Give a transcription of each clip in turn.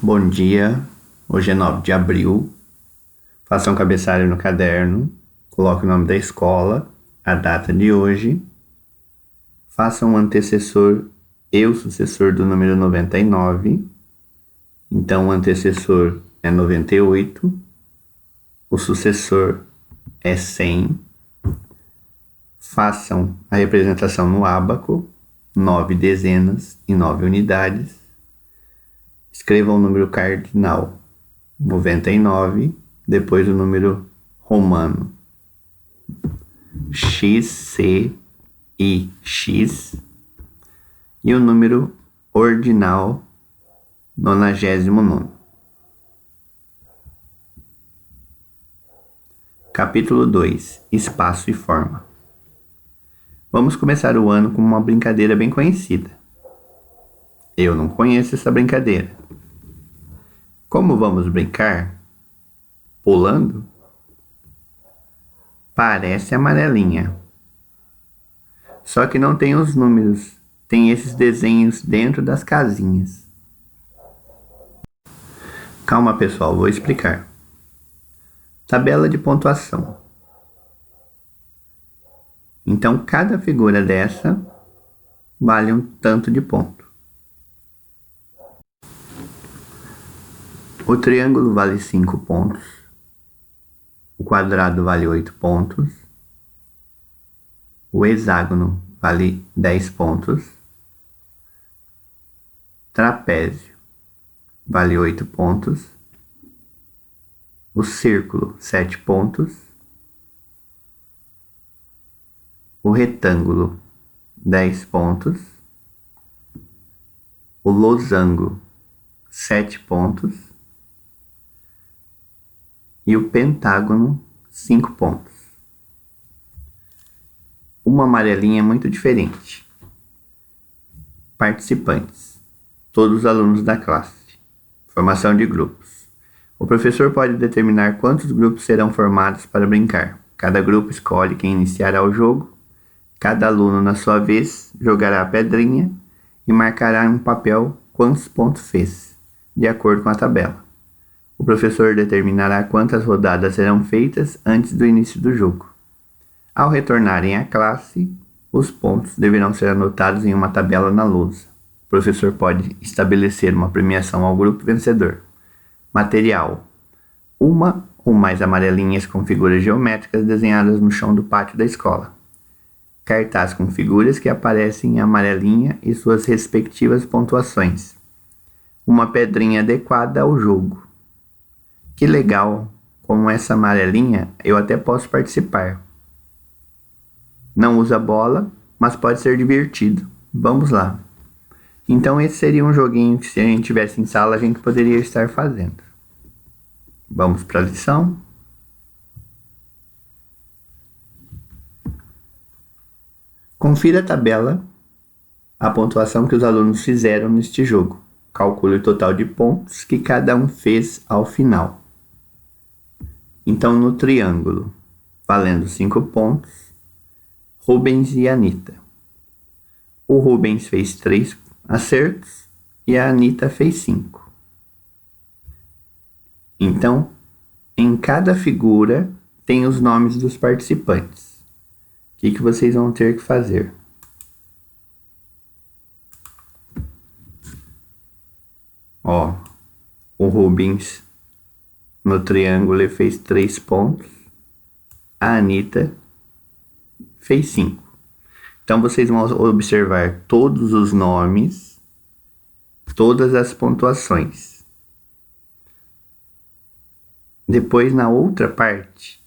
Bom dia, hoje é 9 de abril. Faça um cabeçalho no caderno, coloque o nome da escola, a data de hoje. Faça um antecessor e o sucessor do número 99. Então, o antecessor é 98, o sucessor é 100. Façam a representação no ábaco, 9 dezenas e 9 unidades. Escrevam o número cardinal 99, depois o número romano x, c, i, x e o número ordinal 99. Capítulo 2. Espaço e forma. Vamos começar o ano com uma brincadeira bem conhecida. Eu não conheço essa brincadeira. Como vamos brincar? Pulando? Parece amarelinha. Só que não tem os números, tem esses desenhos dentro das casinhas. Calma, pessoal, vou explicar. Tabela de pontuação. Então, cada figura dessa vale um tanto de ponto. O triângulo vale 5 pontos. O quadrado vale 8 pontos. O hexágono vale 10 pontos. Trapézio vale 8 pontos. O círculo, 7 pontos. O retângulo, 10 pontos. O losango, 7 pontos. E o pentágono, 5 pontos. Uma amarelinha é muito diferente. Participantes. Todos os alunos da classe. Formação de grupos. O professor pode determinar quantos grupos serão formados para brincar. Cada grupo escolhe quem iniciará o jogo. Cada aluno, na sua vez, jogará a pedrinha e marcará em um papel quantos pontos fez, de acordo com a tabela. O professor determinará quantas rodadas serão feitas antes do início do jogo. Ao retornarem à classe, os pontos deverão ser anotados em uma tabela na lousa. O professor pode estabelecer uma premiação ao grupo vencedor. Material: uma ou mais amarelinhas com figuras geométricas desenhadas no chão do pátio da escola. Cartaz com figuras que aparecem em amarelinha e suas respectivas pontuações. Uma pedrinha adequada ao jogo. Que legal, como essa amarelinha eu até posso participar. Não usa bola, mas pode ser divertido. Vamos lá. Então esse seria um joguinho que, se a gente tivesse em sala, a gente poderia estar fazendo. Vamos para a lição? Confira a tabela, a pontuação que os alunos fizeram neste jogo. Calcule o total de pontos que cada um fez ao final. Então, no triângulo, valendo 5 pontos, Rubens e Anita. O Rubens fez 3 acertos e a Anita fez 5. Então, em cada figura tem os nomes dos participantes. O que vocês vão ter que fazer? Ó, o Rubens no triângulo ele fez 3 pontos. A Anita fez 5. Então vocês vão observar todos os nomes, todas as pontuações. Depois, na outra parte,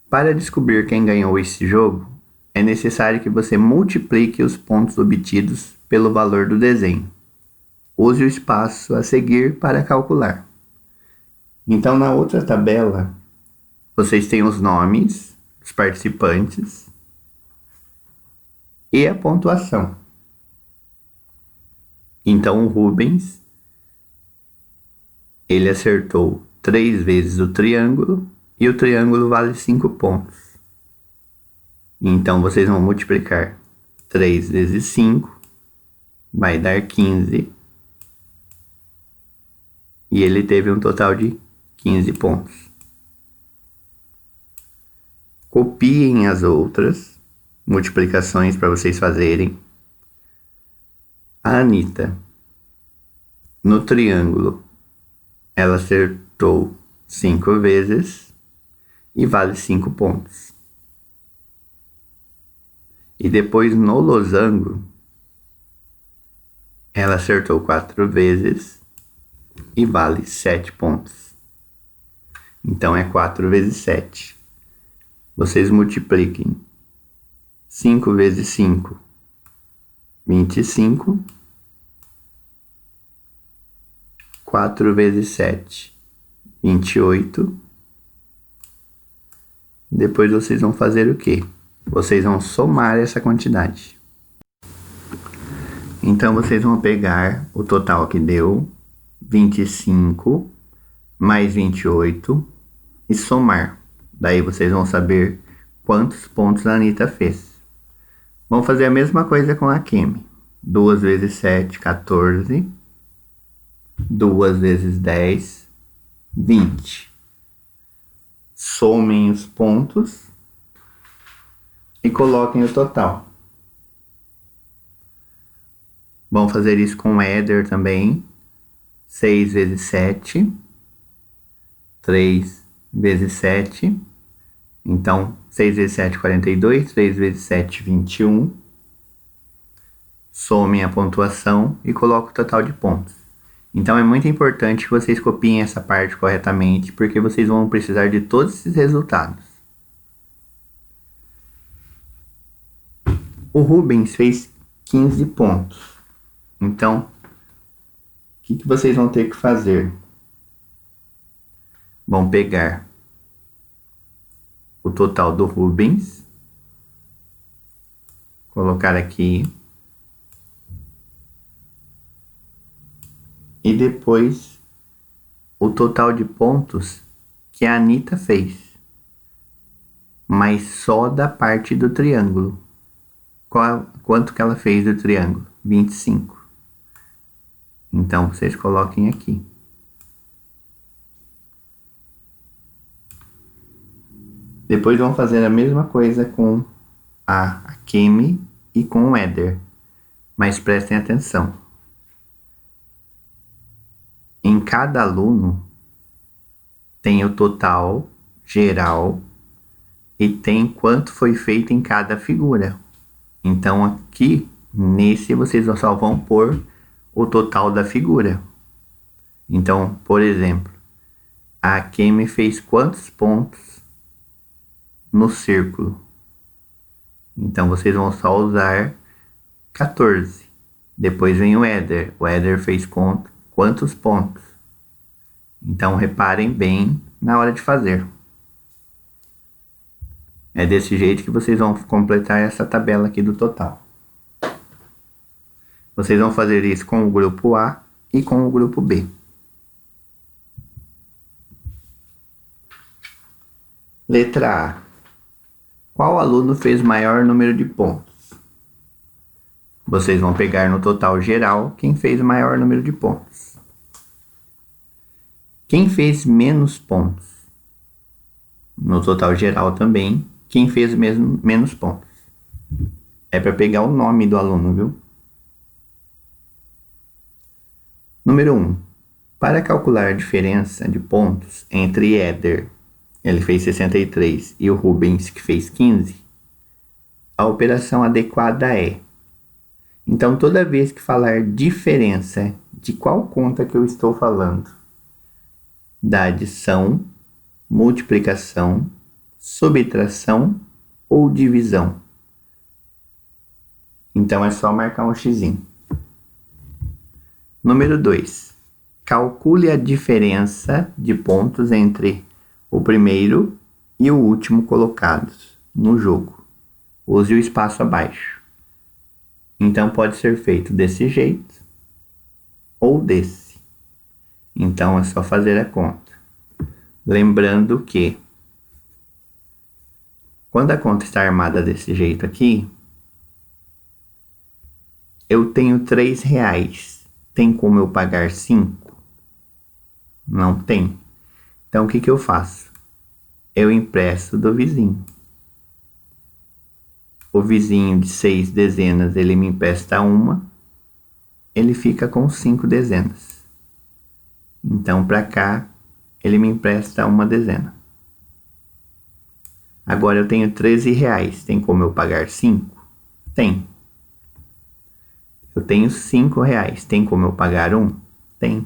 para descobrir quem ganhou esse jogo, é necessário que você multiplique os pontos obtidos pelo valor do desenho. Use o espaço a seguir para calcular. Então, na outra tabela, vocês têm os nomes dos participantes e a pontuação. Então, o Rubens, ele acertou 3 vezes o triângulo e o triângulo vale 5 pontos. Então, vocês vão multiplicar 3 vezes 5, vai dar 15. e ele teve um total de 15 pontos. Copiem as outras multiplicações para vocês fazerem. A Anitta, no triângulo, ela acertou 5 vezes e vale 5 pontos. E depois no losango, ela acertou 4 vezes e vale 7 pontos. Então é 4 vezes 7. Vocês multipliquem 5 vezes 5, 25. 4 vezes 7, 28. Depois vocês vão fazer o quê? Vocês vão somar essa quantidade. Então vocês vão pegar o total que deu, 25 mais 28, e somar. Daí vocês vão saber quantos pontos a Anitta fez. Vamos fazer a mesma coisa com a Kemi. 2 vezes 7, 14. 2 vezes 10, 20. Somem os pontos e coloquem o total. Vamos fazer isso com o Éder também. 6 vezes 7, 3 vezes 7. Então, 6 vezes 7, 42. 3 vezes 7, 21. Somem a pontuação e coloquem o total de pontos. Então é muito importante que vocês copiem essa parte corretamente, porque vocês vão precisar de todos esses resultados. O Rubens fez 15 pontos. Então, o que vocês vão ter que fazer? Vão pegar o total do Rubens, colocar aqui, e depois o total de pontos que a Anitta fez, mas só da parte do triângulo. Quanto que ela fez do triângulo? 25. Então vocês coloquem aqui. Depois vão fazer a mesma coisa com a Kemi e com o Éder, mas prestem atenção. Em cada aluno tem o total geral e tem quanto foi feito em cada figura. Então aqui, nesse, vocês só vão pôr o total da figura. Então, por exemplo, a Kemi fez quantos pontos no círculo? Então vocês vão só usar 14. Depois vem o Éder. O Éder fez quantos pontos? Então reparem bem na hora de fazer. É desse jeito que vocês vão completar essa tabela aqui do total. Vocês vão fazer isso com o grupo A e com o grupo B. Letra A. Qual aluno fez maior número de pontos? Vocês vão pegar no total geral quem fez o maior número de pontos. Quem fez menos pontos? No total geral também, quem fez menos pontos? É para pegar o nome do aluno, viu? Número 1. Para calcular a diferença de pontos entre Éder, ele fez 63, e o Rubens, que fez 15, a operação adequada é... Então, toda vez que falar diferença, de qual conta que eu estou falando? Da adição, multiplicação, subtração ou divisão? Então, é só marcar um xizinho. Número 2. Calcule a diferença de pontos entre o primeiro e o último colocados no jogo. Use o espaço abaixo. Então, pode ser feito desse jeito ou desse. Então, é só fazer a conta. Lembrando que, quando a conta está armada desse jeito aqui, eu tenho R$3. Tem como eu pagar 5? Não tem. Então, o que eu faço? Eu empresto do vizinho. O vizinho de 6 dezenas, ele me empresta uma, ele fica com 5 dezenas. Então, para cá, ele me empresta uma dezena. Agora eu tenho R$13. Tem como eu pagar 5? Tem. Eu tenho R$5. Tem como eu pagar 1? Tem.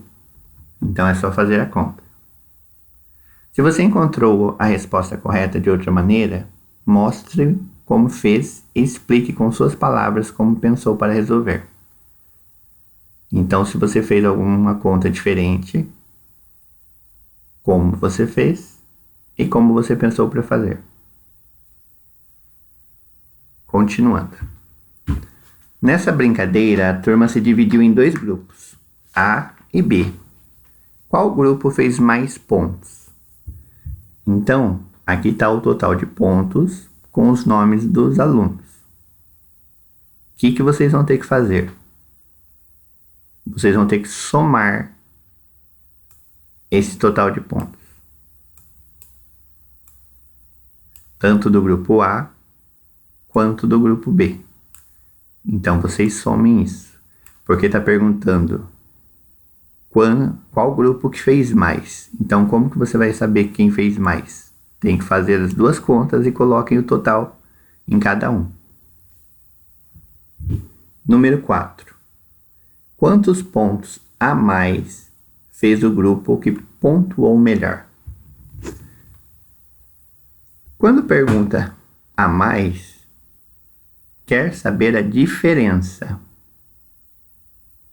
Então é só fazer a conta. Se você encontrou a resposta correta de outra maneira, mostre como fez e explique com suas palavras como pensou para resolver. Então, se você fez alguma conta diferente, como você fez e como você pensou para fazer. Continuando. Nessa brincadeira, a turma se dividiu em 2 grupos, A e B. Qual grupo fez mais pontos? Então, aqui está o total de pontos com os nomes dos alunos. O que vocês vão ter que fazer? Vocês vão ter que somar esse total de pontos. Tanto do grupo A quanto do grupo B. Então, vocês somem isso. Porque está perguntando qual grupo que fez mais. Então, como que você vai saber quem fez mais? Tem que fazer as 2 contas e coloquem o total em cada um. Número 4. Quantos pontos a mais fez o grupo que pontuou melhor? Quando pergunta a mais, quer saber a diferença.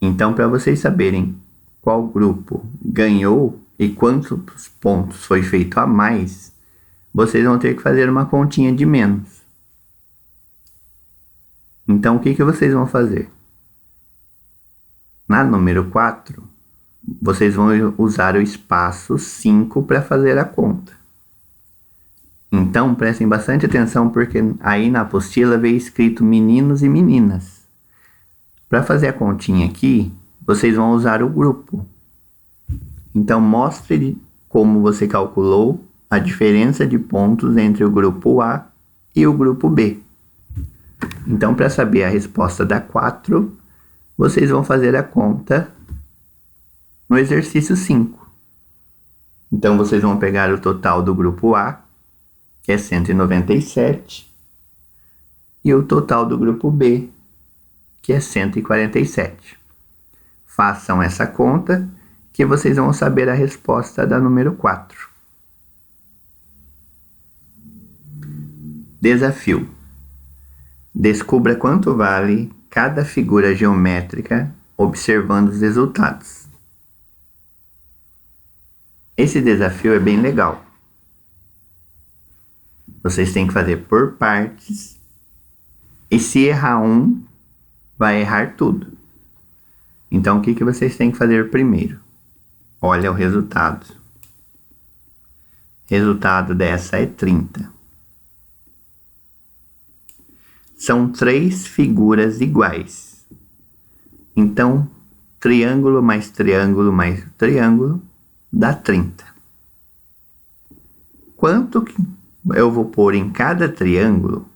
Então, para vocês saberem qual grupo ganhou e quantos pontos foi feito a mais, vocês vão ter que fazer uma continha de menos. Então, o que vocês vão fazer? Na número 4, vocês vão usar o espaço 5 para fazer a conta. Então, prestem bastante atenção, porque aí na apostila veio escrito meninos e meninas. Para fazer a continha aqui, vocês vão usar o grupo. Então, mostre como você calculou a diferença de pontos entre o grupo A e o grupo B. Então, para saber a resposta da 4, vocês vão fazer a conta no exercício 5. Então, vocês vão pegar o total do grupo A, que é 197, e o total do grupo B, que é 147. Façam essa conta que vocês vão saber a resposta da número 4. Desafio. Descubra quanto vale cada figura geométrica observando os resultados. Esse desafio é bem legal. Vocês têm que fazer por partes. E se errar um, vai errar tudo. Então, o que vocês têm que fazer primeiro? Olha o resultado. Resultado dessa é 30. São 3 figuras iguais. Então, triângulo mais triângulo mais triângulo dá 30. Quanto que eu vou pôr em cada triângulo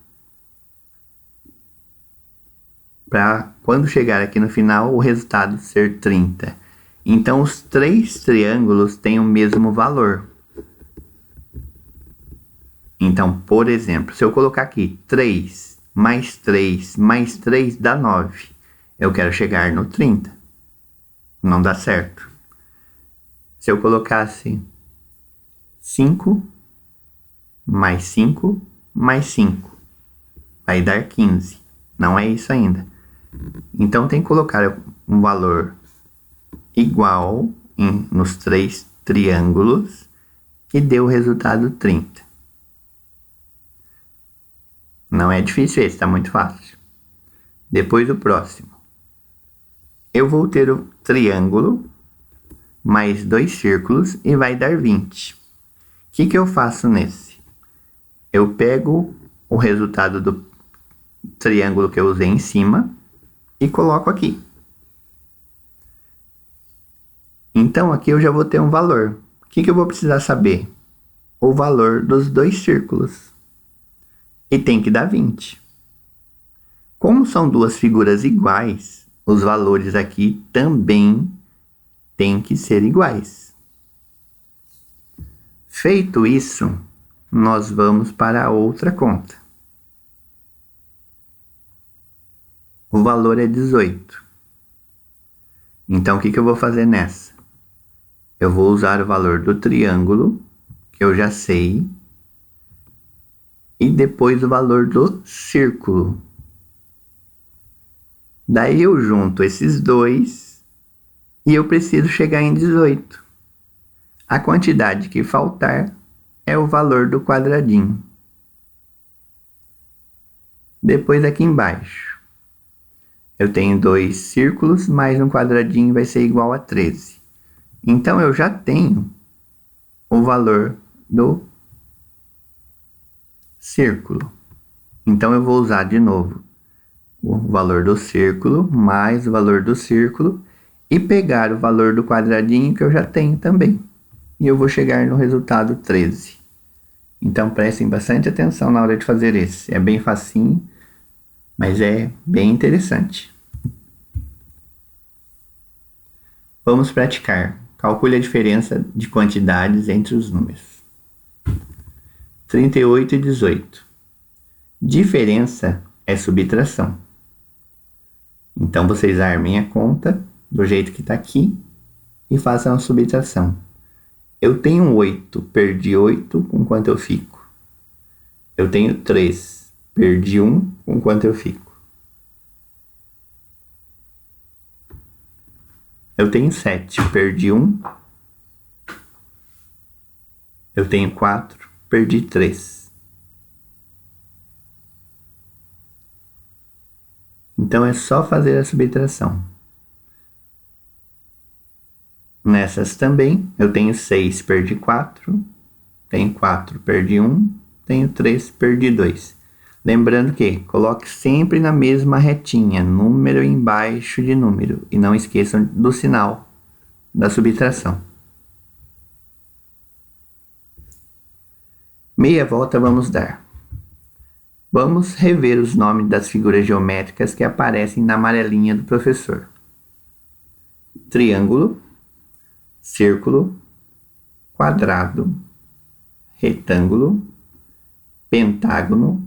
para quando chegar aqui no final o resultado ser 30. Então os 3 triângulos têm o mesmo valor. Então, por exemplo, se eu colocar aqui 3 mais 3 mais 3 dá 9. Eu quero chegar no 30. Não dá certo. Se eu colocasse 5 mais 5 mais 5, vai dar 15. Não é isso ainda. Então tem que colocar um valor igual nos 3 triângulos que deu o resultado 30. Não é difícil esse, está muito fácil. Depois o próximo. Eu vou ter o triângulo mais 2 círculos e vai dar 20. O que eu faço nesse? Eu pego o resultado do triângulo que eu usei em cima e coloco aqui. Então aqui eu já vou ter um valor. O que eu vou precisar saber? O valor dos dois círculos. E tem que dar 20. Como são duas figuras iguais, os valores aqui também têm que ser iguais. Feito isso, nós vamos para a outra conta. O valor é 18. Então, o que eu vou fazer nessa? Eu vou usar o valor do triângulo, que eu já sei, e depois o valor do círculo. Daí eu junto esses dois e eu preciso chegar em 18. A quantidade que faltar é o valor do quadradinho. Depois aqui embaixo, eu tenho dois círculos, mais um quadradinho vai ser igual a 13. Então eu já tenho o valor do círculo. Então eu vou usar de novo o valor do círculo mais o valor do círculo e pegar o valor do quadradinho que eu já tenho também. E eu vou chegar no resultado 13. Então prestem bastante atenção na hora de fazer esse. É bem facinho, mas é bem interessante. Vamos praticar. Calcule a diferença de quantidades entre os números. 38 e 18. Diferença é subtração. Então vocês armem a conta do jeito que está aqui e façam a subtração. Eu tenho 8, perdi 8, com quanto eu fico? Eu tenho 3, perdi 1, com quanto eu fico? Eu tenho 7, perdi 1. Eu tenho 4, perdi 3. Então é só fazer a subtração. Nessas também, eu tenho 6, perdi 4. Tenho 4, perdi 1. Tenho 3, perdi 2. Lembrando que coloque sempre na mesma retinha, número embaixo de número. E não esqueçam do sinal da subtração. Meia volta vamos dar. Vamos rever os nomes das figuras geométricas que aparecem na amarelinha do professor. Triângulo, círculo, quadrado, retângulo, pentágono.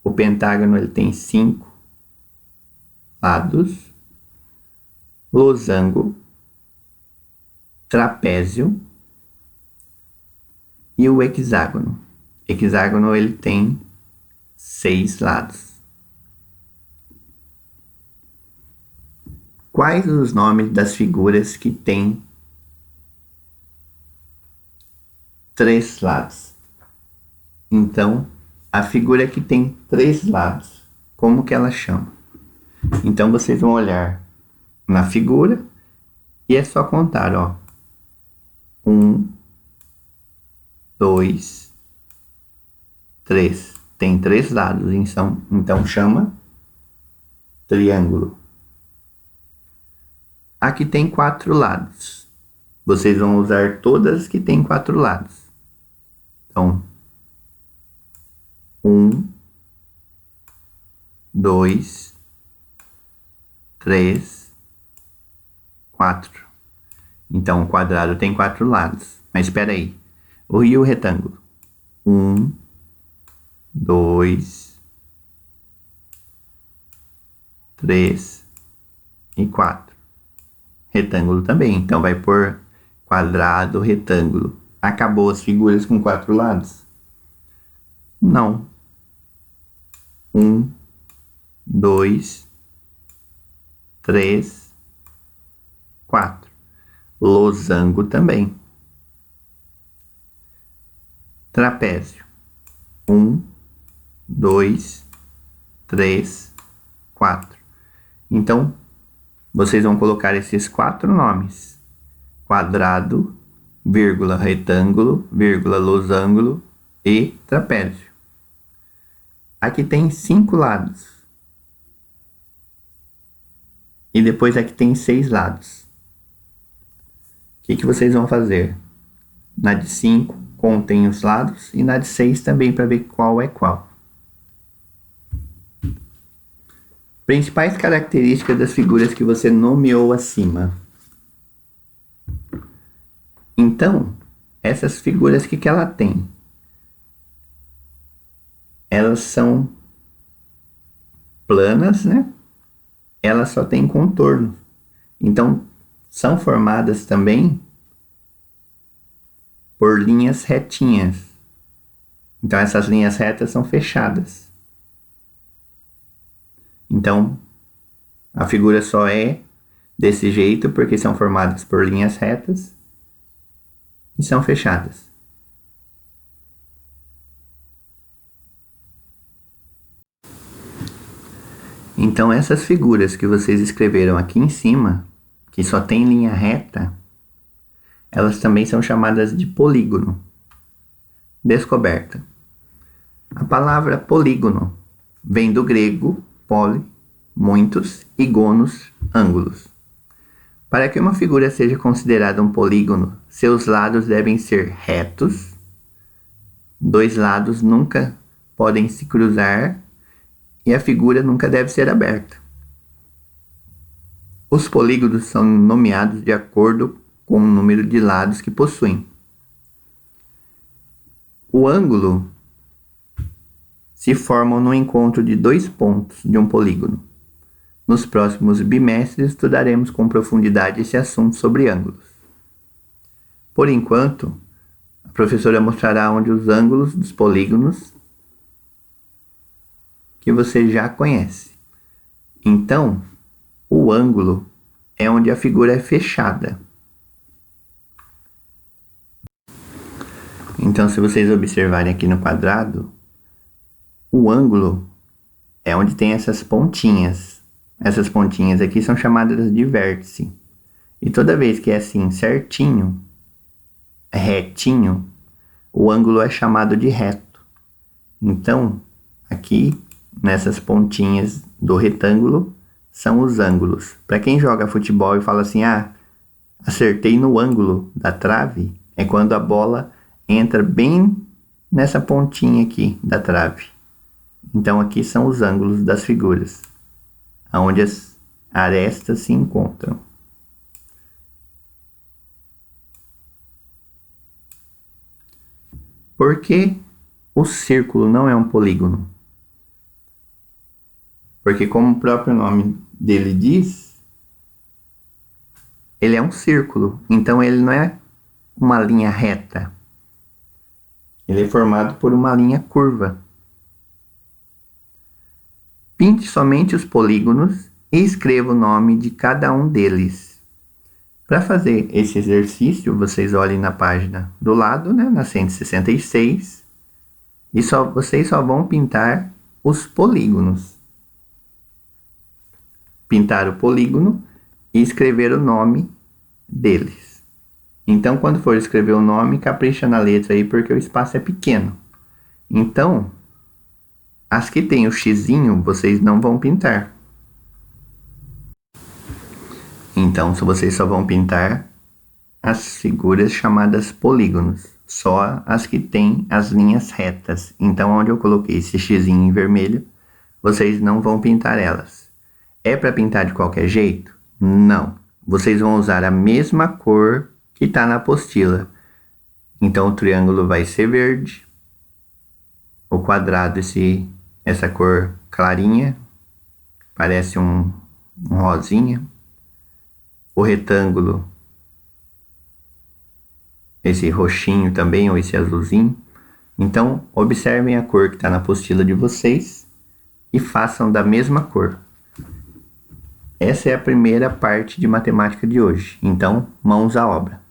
O pentágono ele tem 5 lados. Losango, trapézio e o hexágono. Hexágono ele tem 6 lados. Quais os nomes das figuras que têm 3 lados? Então, a figura que tem 3 lados, como que ela chama? Então, vocês vão olhar na figura e é só contar, ó. 1, 2, 3. Tem 3 lados, então chama triângulo. Aqui tem 4 lados. Vocês vão usar todas que tem 4 lados. Então, 1, 2, 3, 4. Então, o quadrado tem 4 lados. Mas espera aí. E o retângulo? 1, 2, 3 e 4. Retângulo também. Então, vai por quadrado, retângulo. Acabou as figuras com 4 lados? Não. 1, 2, 3, 4. Losango também. Trapézio. 1, 2, 3, 4. Então, vocês vão colocar esses 4 nomes. Quadrado, vírgula, retângulo, vírgula, losango e trapézio. Aqui tem 5 lados. E depois aqui tem 6 lados. O que vocês vão fazer? Na de 5 contém os lados e na de 6 também para ver qual é qual. Principais características das figuras que você nomeou acima. Então, essas figuras, o que ela tem? Elas são planas, né? Elas só têm contorno. Então, são formadas também por linhas retinhas. Então, essas linhas retas são fechadas. Então, a figura só é desse jeito porque são formadas por linhas retas e são fechadas. Então, essas figuras que vocês escreveram aqui em cima, que só tem linha reta, elas também são chamadas de polígono. Descoberta. A palavra polígono vem do grego poli, muitos, e gonos, ângulos. Para que uma figura seja considerada um polígono, seus lados devem ser retos, dois lados nunca podem se cruzar e a figura nunca deve ser aberta. Os polígonos são nomeados de acordo com o número de lados que possuem. O ângulo se forma no encontro de dois pontos de um polígono. Nos próximos bimestres estudaremos com profundidade esse assunto sobre ângulos. Por enquanto, a professora mostrará onde os ângulos dos polígonos que você já conhece. Então, o ângulo é onde a figura é fechada. Então, se vocês observarem aqui no quadrado, o ângulo é onde tem essas pontinhas. Essas pontinhas aqui são chamadas de vértice. E toda vez que é assim certinho, retinho, o ângulo é chamado de reto. Então, aqui, nessas pontinhas do retângulo, são os ângulos. Para quem joga futebol e fala assim, acertei no ângulo da trave, é quando a bola entra bem nessa pontinha aqui da trave. Então aqui são os ângulos das figuras, onde as arestas se encontram. Por que o círculo não é um polígono? Porque, como o próprio nome dele diz, ele é um círculo, então ele não é uma linha reta. Ele é formado por uma linha curva. Pinte somente os polígonos e escreva o nome de cada um deles. Para fazer esse exercício, vocês olhem na página do lado, na 166, e vocês só vão pintar os polígonos. Pintar o polígono e escrever o nome deles. Então, quando for escrever o nome, capricha na letra aí, porque o espaço é pequeno. Então, as que tem o xizinho, vocês não vão pintar. Então, vocês só vão pintar as figuras chamadas polígonos. Só as que tem as linhas retas. Então, onde eu coloquei esse xizinho em vermelho, vocês não vão pintar elas. É para pintar de qualquer jeito? Não. Vocês vão usar a mesma cor que está na apostila. Então, o triângulo vai ser verde. O quadrado, essa cor clarinha, parece um rosinha. O retângulo, esse roxinho também, ou esse azulzinho. Então, observem a cor que está na apostila de vocês e façam da mesma cor. Essa é a primeira parte de matemática de hoje. Então, mãos à obra.